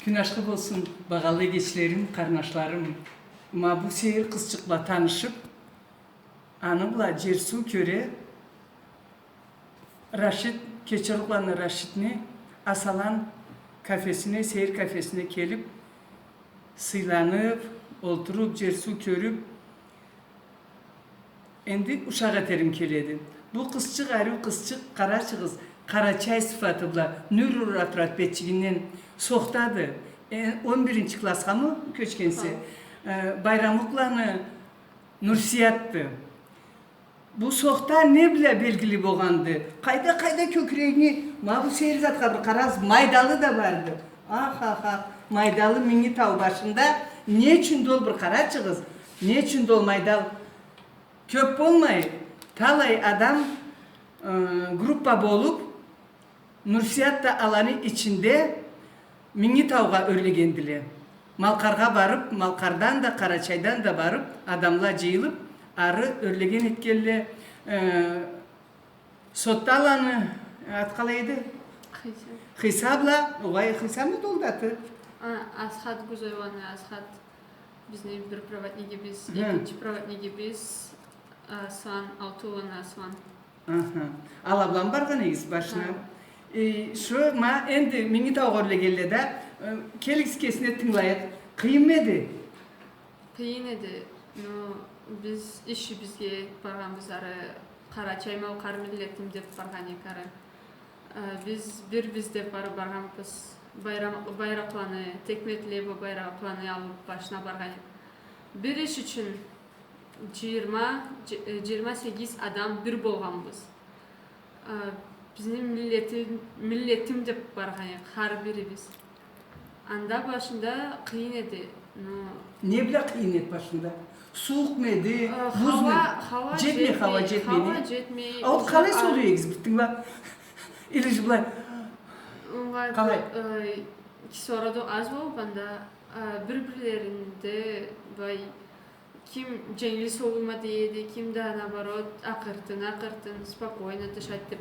Gün aşkı olsun bağalı geçlerim, karnaşlarım. Ma bu seyir kızçıkla tanışıp, anımla Cersu köre, Raşit, Keçeruklan'la Raşit'ni Asalan kafesine, seyir kafesine gelip, sıylanıp, oturup, Cersu körüp, endi uşağa terim keledi. Bu kızçık ayrı kızçık, karaçığız, Karaçay sıfatıyla nürür atrat betçiginden soğuktadı. 11. klasga mı köçkensi? Bayramlıklarını Nursiyat'tı. Bu soğukta ne bile belgili boğandı. Kayda kökreğini, ma bu seyrizat bir karaz maydalı da vardı. Ah, maydalı mini tav başında. Ne için dol bir karaçığız? Ne için dol maydalı? Köp olmayı, talay adam gruppa bolup Nursiyat da alanı içinde Minitavga örlegendiler. Malkarga barıp, Malkardan da Karaçay'dan da barıp adamla cıyılıp arı örlegen etkelle sotta alanı atkalaydı. Hesabla, olay hesab mı doldatı? Ashat Guzoyvan'ı, Ashat bizim bir pravatniki biz, ikinci pravatniki biz, Asvan, Altuvan'ı Asvan. Alablan barganıyız başına. Şu ma endi Minitavga örlegelle de Kelix kesine tınlayıp kıymetli. Kıyın edi. Biz işi bizge barganımız arı Karaçay Mavkar milletim dep bargan yakarı. Biz dep barganımız bayraklarını, tekmetli bu bayraklarını alıp başına bargan. Bir iş için 28 adam bir bolganımız. Bizim milletim dep bargan har biri biz. Anda başında kıyın edi. Ne bile kıyın et başında? Soğuk mu edi? Buz mu? Hava jetmey. Hava jetmey. Ama kalay soruyor egzibittin la. İlici bulay. Kalay. Sonra az olganda birbirlerinde bay kim cengiz soğuma deydi, kim de nabarot akırtın, spokойно дышать деп.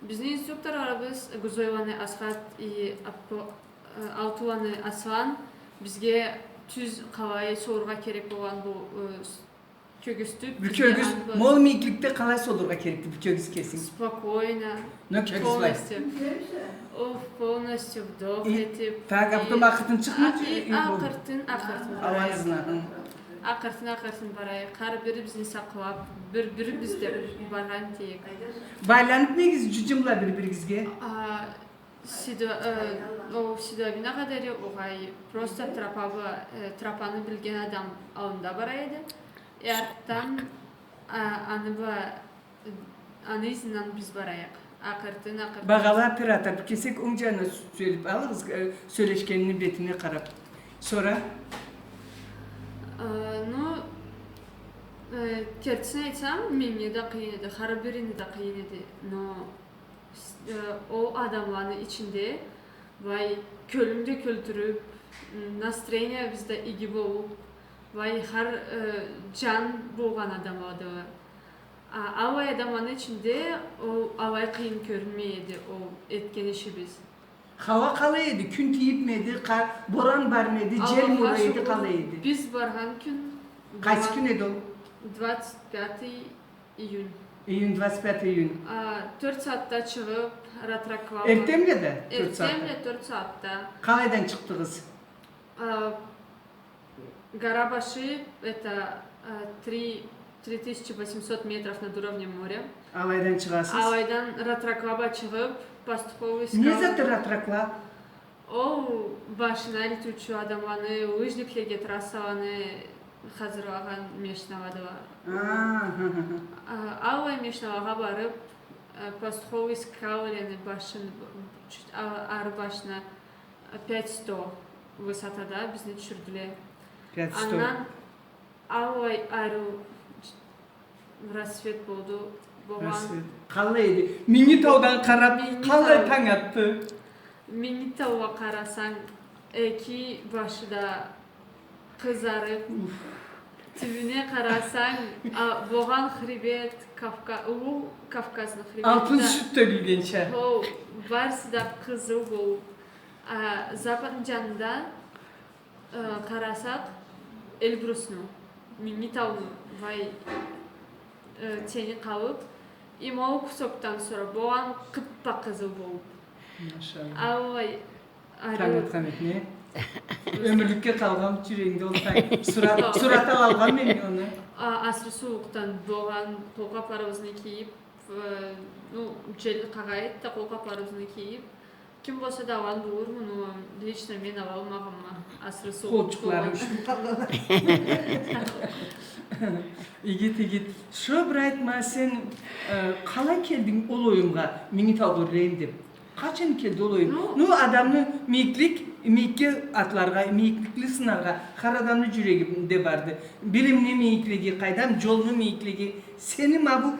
Bizning instruktorlarimiz Guzoyvan'ı Ashat Altuvan'ı Asvan bizge tüz kavayı soruğa kerek olan bu kögüstü. Bu kögüs mol miklikte kalay soruğa kerekti bu kögüs kesin. Spokойно. Ne kögüs var? Полностью вдох etip. Tak yaptım akıtın çıkmış. Akırtın. Avazına. Akırtın baraya. Kar biri bizni saklap, biri bizde baran tiyek. Baylanıp ne giz cücümla birbirigizge? O Sidovina kadar oğay просто trapanı bilgen adam alında baraydı. Ertan anı izinden biz barayak. Akırtın. Bağala piratar kesek umcana söyleyip alırız söyleşkeninin betine karab. Sonra? Tersine etsem meni de kıyın edi, har birini de kıyın edi. O adamların içinde vay kölümde kültürü, настроение bizde iyi bulup vay har can boğan adam adı var. Avay adamların içinde o avay kıyın görünmeydi o etken işi biz. Hava kalaydı, kün tiyipmedi, boran barmedi, cel muraydı kalaydı. Biz barhan gün. Kaç gün edi o? 25 iyun. İyun 25 iyun. 4 saatte çıkıp Ratrakvama. Ertemle de 4 saatte. Ertemle 4 saatte. Kalaydan çıktınız? Garabaşı, это 3800 метров над уровнем моря. Alaydan çıkarsınız. Alaydan Ratraklaba çıkıp Пастуховый скал. Ne zaten Ratrakla? O başına lütfüçü adamlarını, lыжниклерге трассаланы hazırlayan meşnavada var. Алай meşnavaga barıp Пастуховый скал yani arı başına 500 высотада bizni düşürdüler. Ondan Алай arı rasvet buldu. Kalaydı. Minitav'dan karab, kalay tan attı. Minitav'a karasan iki başı da kızarıp tübüne karasan boğan hribet Kafkas'ın hribeti. Altın süt tögülgen şey. Varsı da kızıl bol. Западның жанында қарасақ Эльбрусну, Меңитауну вай тени қалып, имау кусоктан sonra боған қыппа қызыл болып. Алай Таңат қаметіне. Өмірлікке қалған жүрегінде ол сурат алған мен оны. Асыр суықтан боған қолға парызны киіп, жел қағайып та қолға парызны киіп, кім болса да алған болыр, мұны лично мен ала алмағымма. Асыр суық Қолчықлары үшін қалған. Егет. Шо бір айтма, сен қалай келдің ол ойымға Меңитауға өрлейін деп? Қачан келді ол ойым? Адамны мейікке атларға, мейіклі сынарға, қар адамны жүрегінде барды. Білімне мейіклеге қайдам, жолны мейіклеге. Сені мабу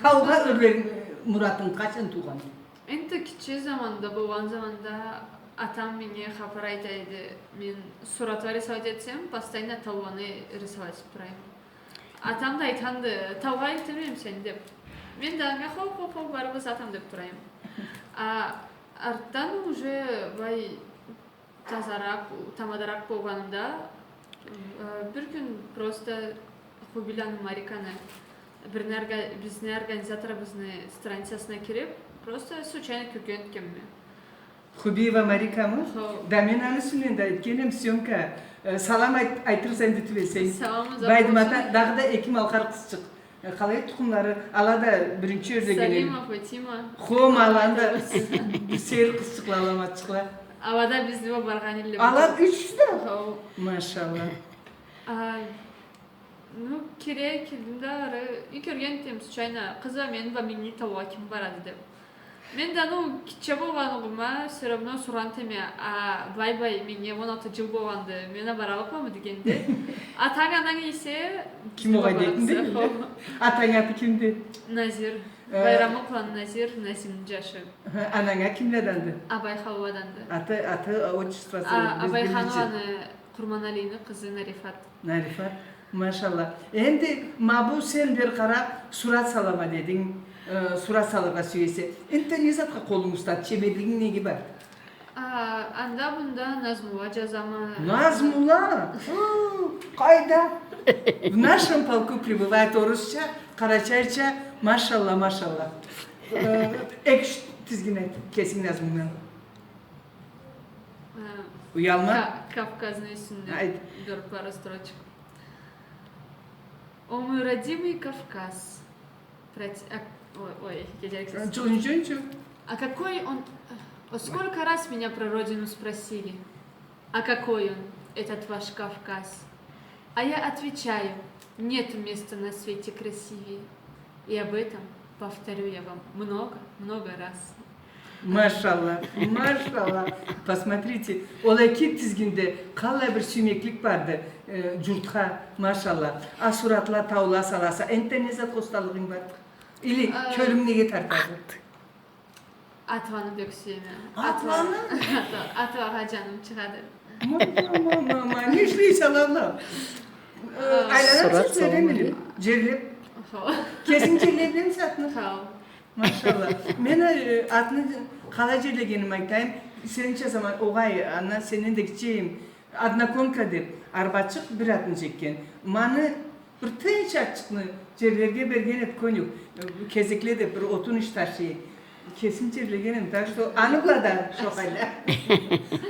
тауға өрлерін мұратың қачан туған? Енді кіші заманда, болған заманда атам мене хабар айтайды. Мен суратва рисовать етсем, постоянно тауаны рисовать тұрайым. Атам да айтанды, тауға етемем сен деп. Мен да хоп барыбыз атам деп тұрайым. Арттан уже бай тазарақ, тамадарақ болғанымда бір күн просто Хубиляны Мариканы біздің организаторымыздың страницасына кіріп, просто случайно көрген кемме. Хубиева Марика мı? Да мен аны сүнен да еткенім съемка. Салам айтырсен де түлесен. Байдымата дағы да екім алқар қысчық. Қалай тұқымлары алада бірінші өрдегенен. Салима, Фатима. Хом аланда сер қысчықла аламатчықла. Алада бізді барған елі. Алад 300-да? Машалла. Керек келдім да, үй көрген тем случайно қыза мен ба Меңитауға кім барады деп. Мен да киче болғанығыма все равно сұран теме, бай-бай мене 16 жыл болғанды, мені бара алпамы дегенде. Атаң анаң есе... Кім оғай дейтінде? Атаң аты кімді? Назир. Байрамы қылан Назир, Назимнің жашы. Анаңа кімлерданды? Абай Халуаданды. Аты отчествосы? Абай Хануаны Құрманалины қызы Нарифат. Нарифат, машалла. Енді мабу сен бер қарап сурат салама дедің. Сурат салырға сүйесе. Энті не затқа қолың ұстады? Чеберлігің неге бар? Анда бұнда Назмула жазамы. Назмула? Қайда? В нашем полку прибывает орысша, қарачайша, машалла. Экш тізген айт, кесің Назмулан. Уялма? Кавказный сүнне. Бір пару строчек. О мой родимый Кавказ. Ой, Чё? А какой он... Сколько раз меня про родину спросили? А какой он, этот ваш Кавказ? А я отвечаю, нет места на свете красивее. И об этом повторю я вам много раз. Машалла. Посмотрите, олайки тізгінде қалай бір сүймеклік барды жұртқа, машалла. Асуратла, таула саласа, энте не зат қосталығың бар? Или көлің неге тартады? Атваны бек сүйеме. Атваны? Атваға жаным шығады. Мама, не шлейся, ладно. Айланат сөйлемелі, жерлеп. Кесін жерлебден сатыны? Машалла. Мен атыны қалай жерлегенім айтайым. Сеніңше заман оғай, ана сенен де кечейім. Одноконка деп, арбатшық бір атын жеккен. Маны бір тыйч атшықны жерлерге берген ет көнік. Кезекле деп бір отун іш таши. Kesin çevregenim. Так что anıkla da şokayla.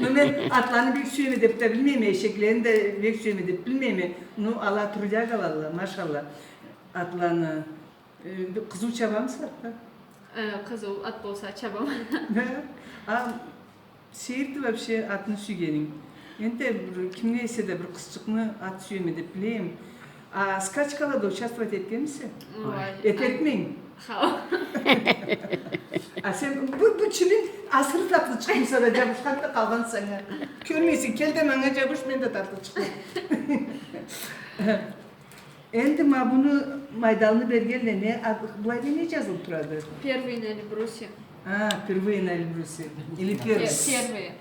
Мен атланы бек сүйеме деп те білмейме, eşeklerini de бек сүйеме деп білмейме. Ну, ала тұрдя қалалы, машалла. Атланы. Қызу чабамыз бар да? Қызу ат болса чабам. Сейірді вообще атны сүйгенің. Енді кімге есе де бір қызчықны ат сүйеме деп білейм. Скачкалада участвовать еткенмісі? Етеркмейін? Sen bu çimin asırı tatlı çıkmışsa da cabuşkan da kalgan sana. Görmeysin, kel de bana cabuş, ben de tatlı çıkıyor. Endi ma bunu maydalını bergerle ne bulay ne yazılıp turadı? Первый на Эльбрусе. Первый на Эльбрусе. Или первый? Первый.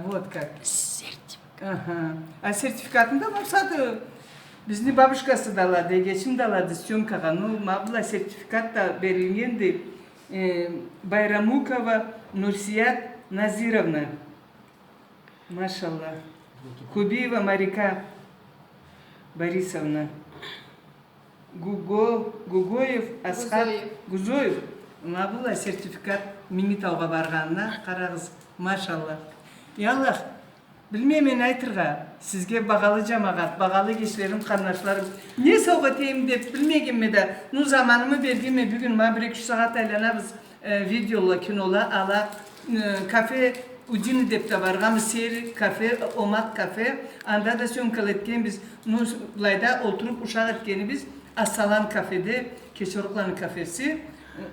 Вот как. Сертификат. Сертификатında var zaten. Bizni babuşkası da aladı, geçim de aladı syomkaga. Mabla sertifikat da verilgendi. Байрамукова Нурсият Назировна. Машалла. Кубиева Марика Борисовна. Гугоев Асхат Гузоев. Мабула сертификат Минитауға барғанына қарағыз. Машалла. Яллах, білмеймен айтырға, сізге бағалы жамағат, бағалы кешілерім, қарнашыларым, не сауға тейім деп білмеген меді. Ну заманымы бергенме бүгін ма 1-2 сағат айланабыз видеола, кинола, ала, кафе Удины деп та барғамыз, сері кафе, омат кафе, анда да сөмкал еткен біз, ну лайда отырып ұшақ еткені біз, Ассалам кафеде, Кешорықланы кафесі,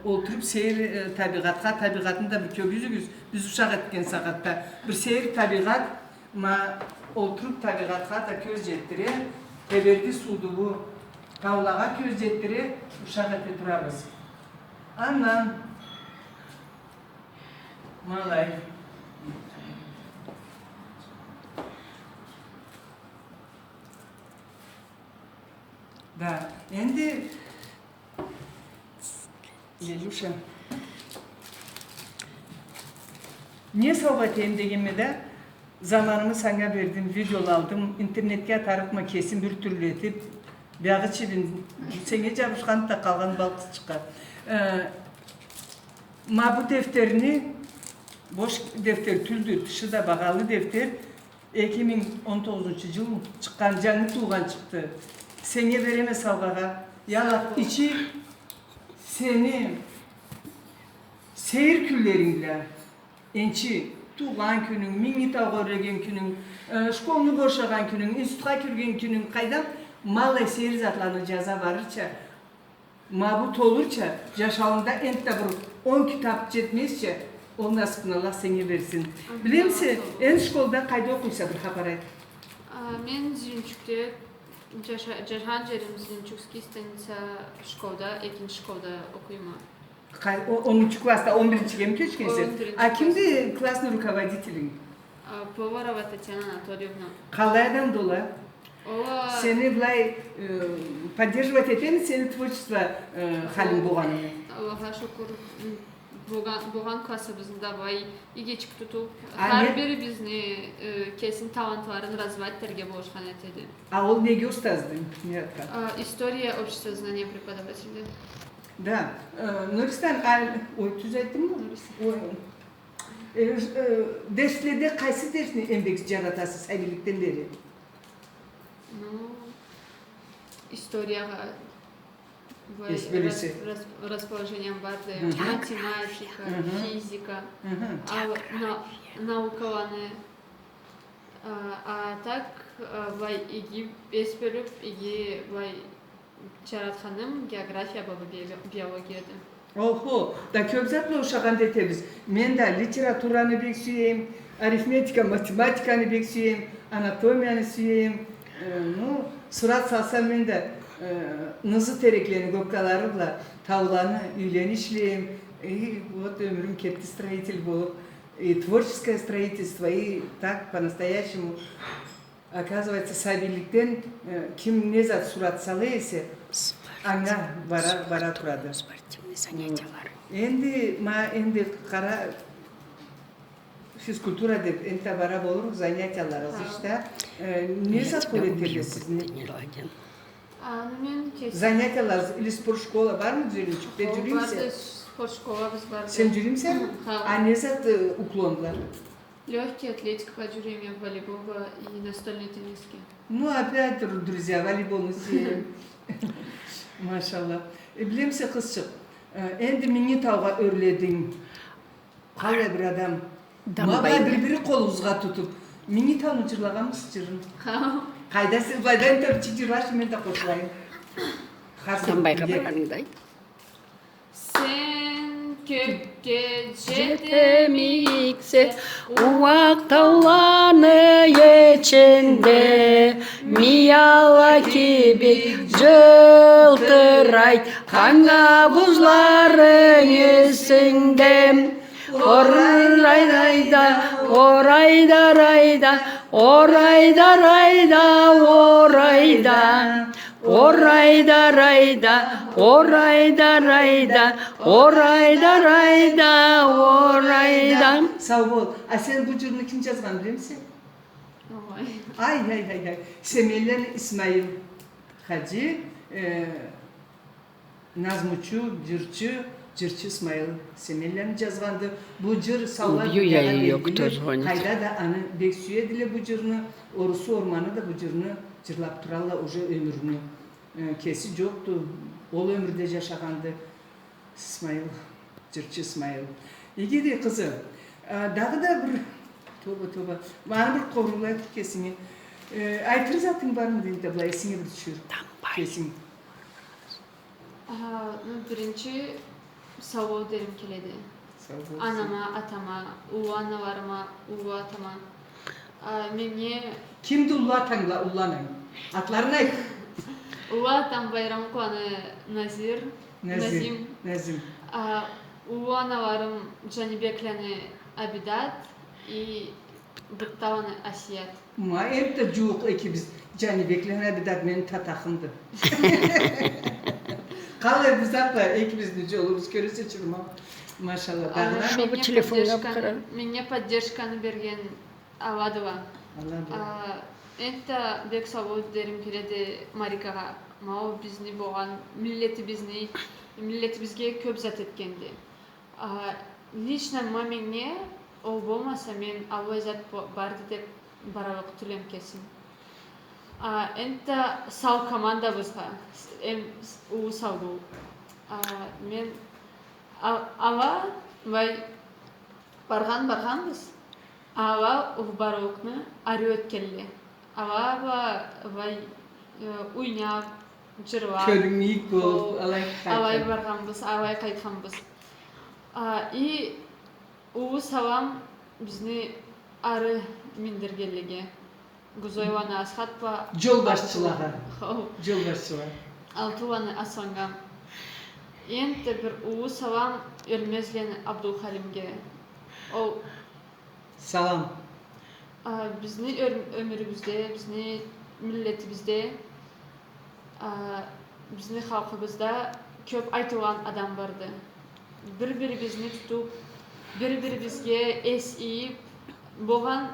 отырып сері табиғатқа, табиғатында бір көбізігіз, біз ұшақ еткен сағатта, бір сері табиғат, отырып табиғатқа да көз жеттіре, әберді суды бұл, таулаға көз жеттіре, ұшақ ете тұрабыз. Аннан, малай. Да, енді Лелюша не сауға тейін дегенме да заманымы саңа бердім, видеол алдым, интернетке тарықма кесін бір түрлі етіп, бағы чебін сеңе жабышқан да қалған балқысшыққа. Мабу дефтеріні, бош дефтер түлді, тұшы да бағалы дефтер 2019 жыл шыққан, жаңы туған шықты. Сеңе береме салғаға, ялақ içi seni seyir külleringle, ençi tuğan günün, Minitauға өреген күнің, школны boşagan күнің, институтқа кірген күнің, қайдан малай сeyir затланы жаза барырча, мабут олурча, жашауында энтті бір 10 kitap жетмесче, ол насыпын Allah сеңе берсін. Білемсі, ен школда қайда оқойса бір хабар айт? Мен Зеленчукте Жашан жерім Зеленчукский станица школда, 2-ші школда оқимын. 10. класста 11-ге mi köçkensin? Kimdi klasın rukovodителin? Поварова Татьяна Анатольевна. Қалай адам дола? Seni былай поддерживать етені, сені творчество халin болғаны? Аллаға шүкір. Болған классыбызында бай игечік тұтып, har biri bizni kesin талантларын развивать-терге болышқан етеді. А ол неге ұстаздың? История общества знания преподавателя. Да. Нұрыстан, ой, түз айттың ба? Derslerde қайсы дерсіне еңбек жаратасыз әбіліктен бері? Историяға расположением барды, математика, физика, наукаланы. А так, бай иги беспеліп, иги бай жаратқаным география бабы биологияды. Охо, да көп затлы ошаған детебіз. Мен да литератураны бек сүйем, арифметика, математиканы бек сүйем, анатомияны сүйем. Ну, сурат салсам мен да нызы тереклені көпкаларыбла, тауланы үйлен ішлейм. И вот өмірім кетті строитель болып. И творческое строительство, и так по-настоящему. Оказывается, сабиліктен кім не зат сурат салы есе, аңа бара тұрады. Спортивный занятиялар. Енді қара физкультура деп, енді бара болыр занятиялар азышта. Не зат көреттелі сізіне? Занятиялар, или спортшкола бар ма Зеленчукте? Барды спортшколабыз барды. Сен жүрімсен? А не зат уклонлар? Легкий атлетика по джуриме, волейбола и настольный тенниски. Ну, опять, друзья, волейболны сүйем. Машалла. Білемсе қызшық, енді Минитауға өрледің. Қалай бір адам? Мағай бір-бірі қолыңызға тұтып. Минитауны жырлағамыз жырын. Қайда сіз байдан төпчік жырлашы, мен де қосылайын. Дамбайға барғаныңдай. Sen kökке Жетемиксе, уақ тауланы ечінде, мияла кебек жылтырайт, қанға бұзларың есіңде. Орайда, орайда, райда, орайда, райда, орайда. Орайда, райда, орайда, райда, орайда, райда, орайда. Сау бол. А сен бұл жырны кім жазған білемсің? Ой. Ay. Semellen İsmail Hacı, Nazmuçu, Cırçı İsmail Semellen жазганды. Bu cır savlar Ubiyu yayı yoktu звонить. Hayda da anı beksüye dile bu cırını, Orusu ormanı da bu cırını cırlap turalla уже ömrünü kesi yoktu. Ol ömürde yaşagandı İsmail, Cırçı İsmail. İyi de kızı, dağı da bir Toba. Bana bir kovrulay kesini. Aytır zatın var mı deyip de bu esine bir düşür. Kesin. Birinci sağ derim keledi. Sağ ol. Anama, atama, uva analarıma, uva atama. Menye Kimdi ulla tangla ullanın? Atlarına ayt. uva atam bayram kuanı Nazir, Nazim. Uva analarım Canibeklen'i Abidat и Bıttavanı Asiyat. Ma emte cuğuk ekimiz. Cani beklenen bir dat benim tatakımdı. Kalır biz atla ekimiz nece oluruz körüse çırma. Maşallah. Dağlar. Şu bu telefonuna bakar. Menye поддержканы берген Авадова. Allah Enta бек сау дерим келеді Марикаға. Мау бізні болған миллеті бізге көп зат еткенде. Лично менне ол болмаса мен ауай зат барды деп баралық түлем кесін. Ента сау команда бізға. У сау бұл. Мен ава барған біз. Ава барықны ары өткелі. Ава уйнап, жырлап. Kölün ilk bol. Авай барғанбыз, авай қайтқанбыз. И уы савам бізні ары мендергеліге. Гузойваны асхатпа. Жол başçılara. Алтуваны асаңгам. Енді бір уы савам өлмезлені Абдулхалимге. Ол Salam. Бізні өмірімізде, бізні миллетімізде, бізні халқымызда көп айтылған адам барды. Bir-birimizni tutup, bir-birimizge es iyip, boğan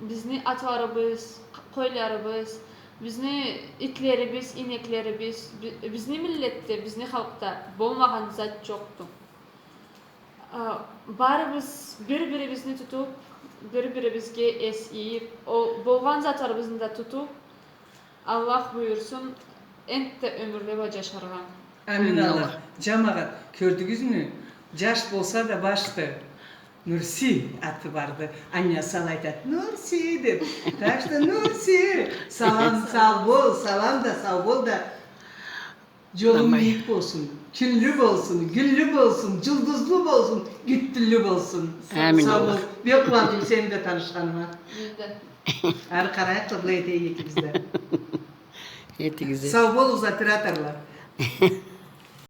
bizni atlarımız, koylarımız, bizni itlerimiz, ineklerimiz, bizni millette, bizni halkta bolmağan zat çoktu. Barımız bir-birimizni tutup, bir-birimizge es iyip, o bolğan zatlarımızı da tutup, Allah buyursun, ente ömürle yaşargan. Amin Allah. Cemaat gördünüz mü? Caş bolsa da baştı. Nursi atı vardı. Annesi aytat. Nursi dedi. Taşta Nursi. Salam sağ bol, salam da sağ bol da. Yolun büyük olsun, küllü olsun, güllü olsun, cıldızlı olsun, güttüllü olsun. Amin Sağ ol. Allah. Bir kulağım senin de tanışkanıma. Bizde. Arı karaya toplaydı ikimizde. Yeti güzel. Sağ bol uzatır atarlar.